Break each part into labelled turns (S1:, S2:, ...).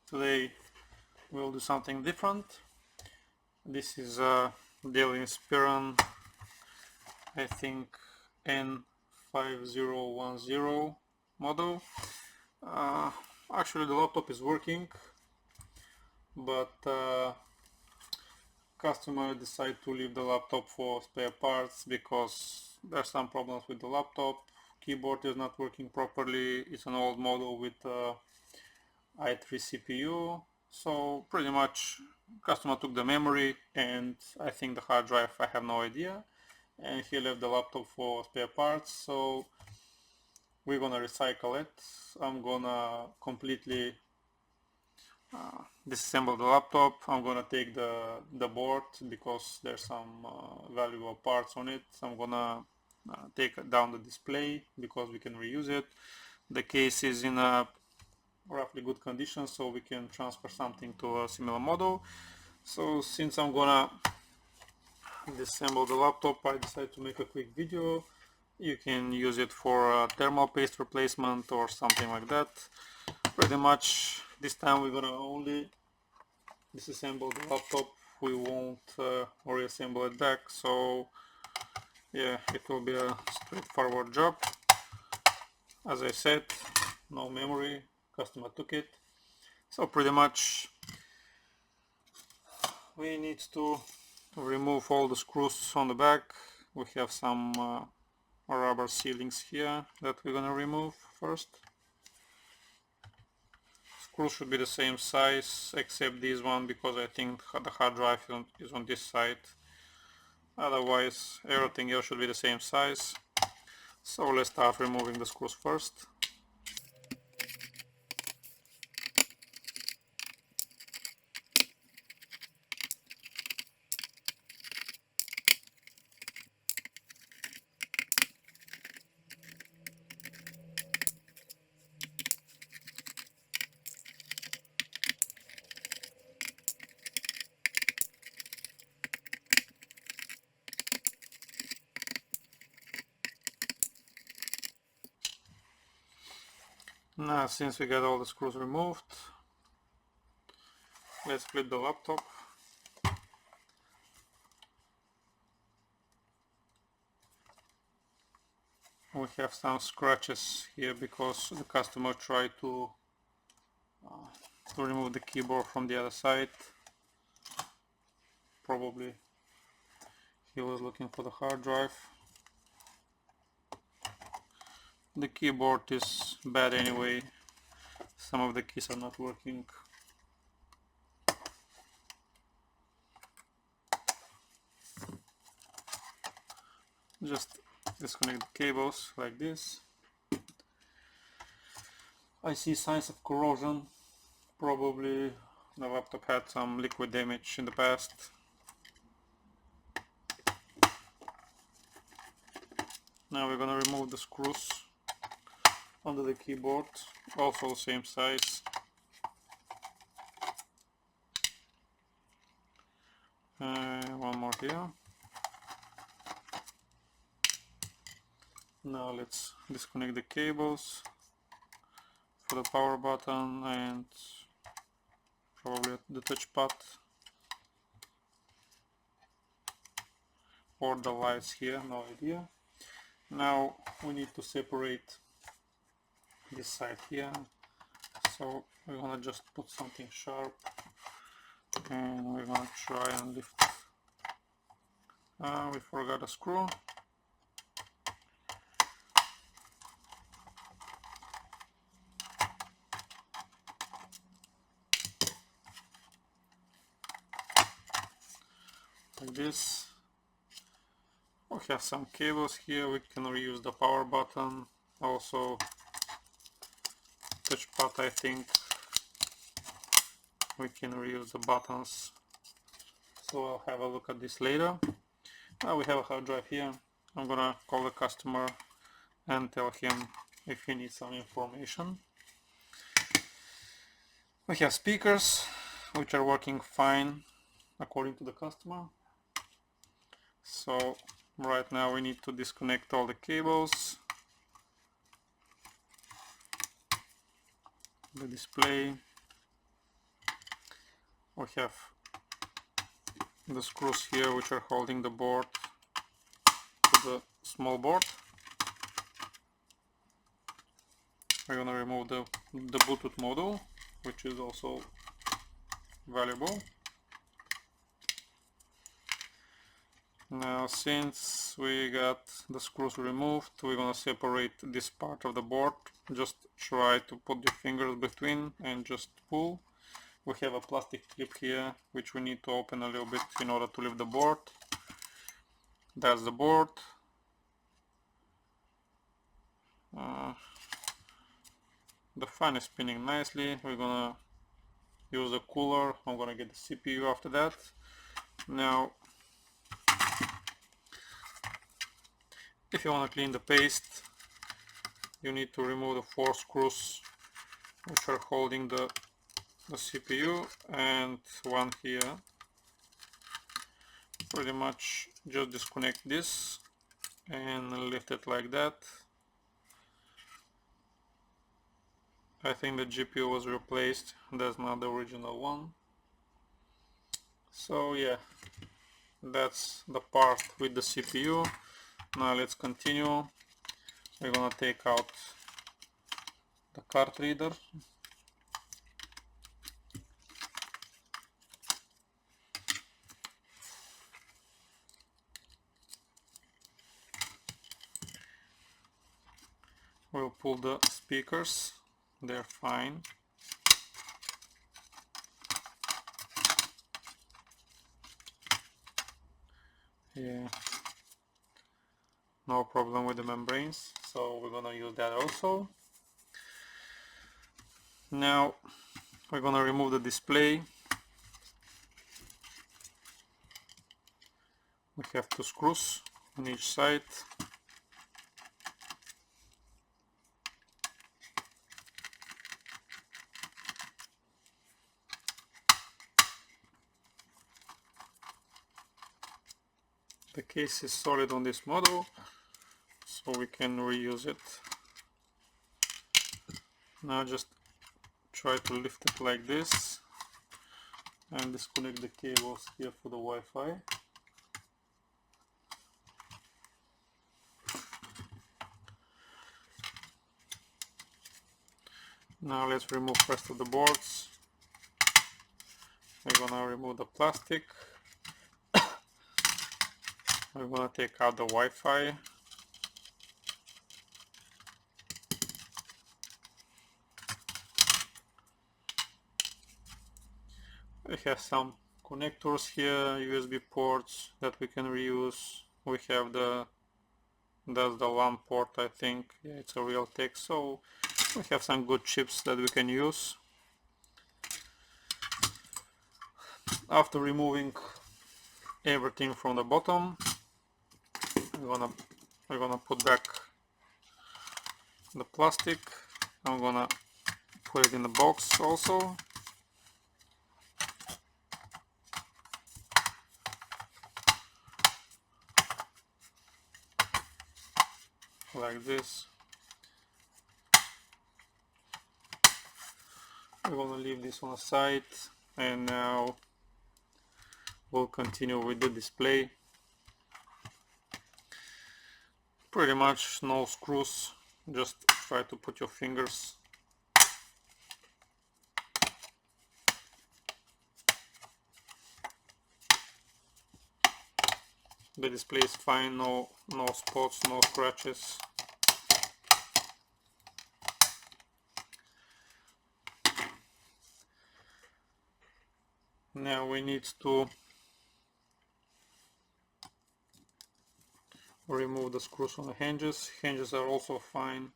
S1: Today we'll do something different. This is a Dell Inspiron, I think N5010 model. Actually the laptop is working, but customer decided to leave the laptop for spare parts because there's some problems with the laptop. Keyboard is not working properly. It's an old model with i3 CPU, so pretty much customer took the memory and I think the hard drive, I have no idea, and he left the laptop for spare parts. So we're gonna recycle it. I'm gonna completely disassemble the laptop. I'm gonna take the board because there's some valuable parts on it. I'm gonna take down the display because we can reuse it. The case is in a roughly good condition, so we can transfer something to a similar model. So since I'm gonna disassemble the laptop, I decided to make a quick video. You can use it for a thermal paste replacement or something like that. Pretty much this time we're gonna only disassemble the laptop. We won't reassemble it back, so yeah, it will be a straightforward job. As I said, no memory, customer took it. So pretty much we need to remove all the screws on the back. We have some rubber sealings here that we're gonna remove first. Screws should be the same size except this one because I think the hard drive is on this side. Otherwise everything else should be the same size. So let's start removing the screws first. Now, since we got all the screws removed, let's flip the laptop. We have some scratches here because the customer tried to remove the keyboard from the other side. Probably he was looking for the hard drive. The keyboard is bad anyway. Some of the keys are not working. Just disconnect the cables like this. I see signs of corrosion. Probably the laptop had some liquid damage in the past. Now we're gonna remove the screws under the keyboard, also the same size. One more here. Now let's disconnect the cables for the power button and probably the touchpad or the lights here, no idea. Now we need to separate this side here, so we're gonna just put something sharp and we're gonna try and lift. We forgot a screw. Like this. We have some cables here. We can reuse the power button, also touchpad. I think we can reuse the buttons, so I'll have a look at this later. We have a hard drive here. I'm gonna call the customer and tell him if he needs some information. We have speakers which are working fine according to the customer. So right now we need to disconnect all the cables, the display, we have the screws here which are holding the board to the small board. We're gonna remove the Bluetooth module, which is also valuable. Now, since we got the screws removed, we're gonna separate this part of the board. Just try to put your fingers between and just pull. We have a plastic clip here which we need to open a little bit in order to lift the board. That's the board. The fan is spinning nicely. We're gonna use the cooler. I'm gonna get the CPU after that. Now, if you want to clean the paste, you need to remove the 4 screws which are holding the CPU and one here. Pretty much just disconnect this and lift it like that. I think the GPU was replaced, that's not the original one. So yeah, that's the part with the CPU. Now let's continue. We're gonna take out the card reader. We'll pull the speakers, they're fine. Yeah, no problem with the membranes, so we're gonna use that also. Now we're gonna remove the display. We have 2 screws on each side. The case is solid on this model, so we can reuse it. Now just try to lift it like this and disconnect the cables here for the Wi-Fi. Now let's remove the rest of the boards. We're gonna remove the plastic. We're gonna take out the Wi-Fi. We have some connectors here, USB ports that we can reuse. We have that's the LAN port, I think. Yeah, it's a Realtek, so we have some good chips that we can use. After removing everything from the bottom, we're gonna put back the plastic. I'm gonna put it in the box also. Like this. We're gonna leave this on the side, and now we'll continue with the display. Pretty much no screws, just try to put your fingers. The display is fine, no spots, no scratches. Now we need to remove the screws on the hinges. Hinges are also fine.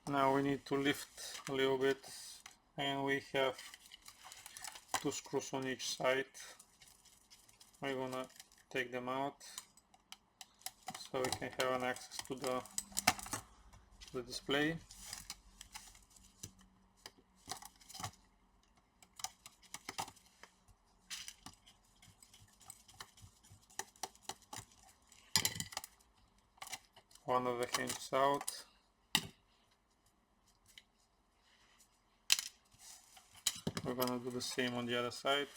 S1: Now we need to lift a little bit, and we have 2 screws on each side. we're gonna take them out so we can have an access to the display. One of the hinges out. We're gonna do the same on the other side.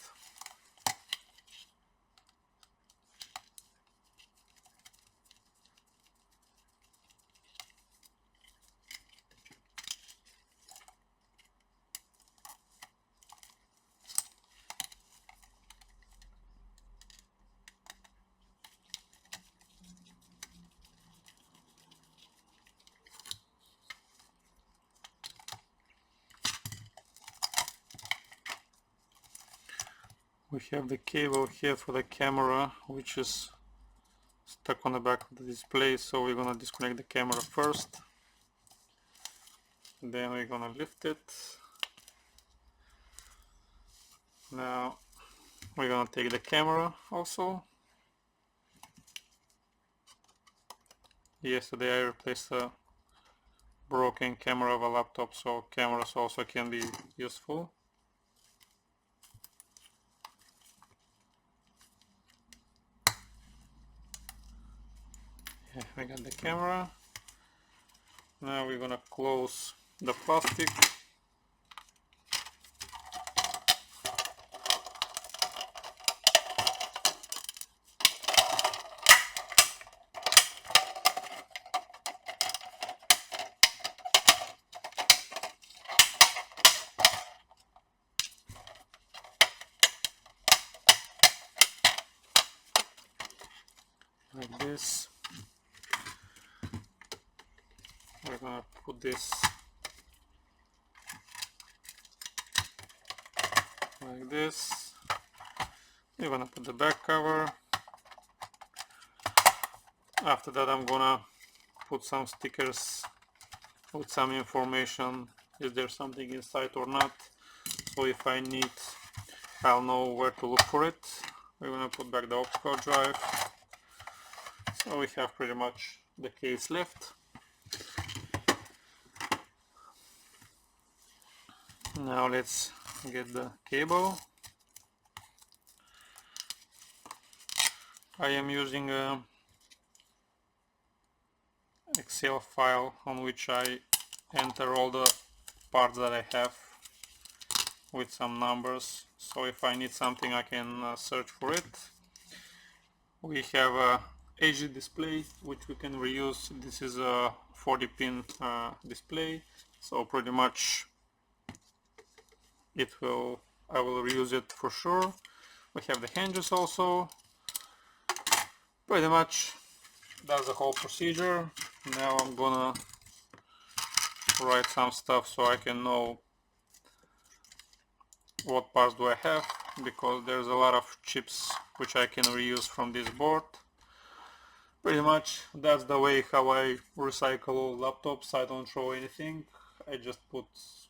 S1: We have the cable here for the camera, which is stuck on the back of the display, so we're gonna disconnect the camera first. Then we're gonna lift it. Now we're gonna take the camera also. Yesterday I replaced a broken camera of a laptop, so cameras also can be useful. Yeah, we got the camera. Now we're gonna close the plastic. Like this. We're gonna put this like this. We're gonna put the back cover. After that I'm gonna put some stickers with some information, is there something inside or not, so if I need, I'll know where to look for it. We're gonna put back the aux cord drive. So we have pretty much the case left. Now let's get the cable. I am using a Excel file on which I enter all the parts that I have with some numbers, so if I need something I can search for it. We have a HD display which we can reuse. This is a 40 pin display, so pretty much I will reuse it for sure. We have the hinges also. Pretty much that's the whole procedure. Now I'm gonna write some stuff so I can know what parts do I have, because there's a lot of chips which I can reuse from this board. Pretty much that's the way how I recycle laptops. I don't throw anything. I just put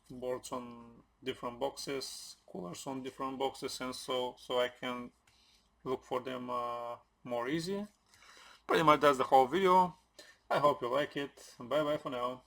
S1: boards on different boxes, coolers on different boxes, and so I can look for them more easy. Pretty much that's the whole video. I hope you like it. Bye bye for now.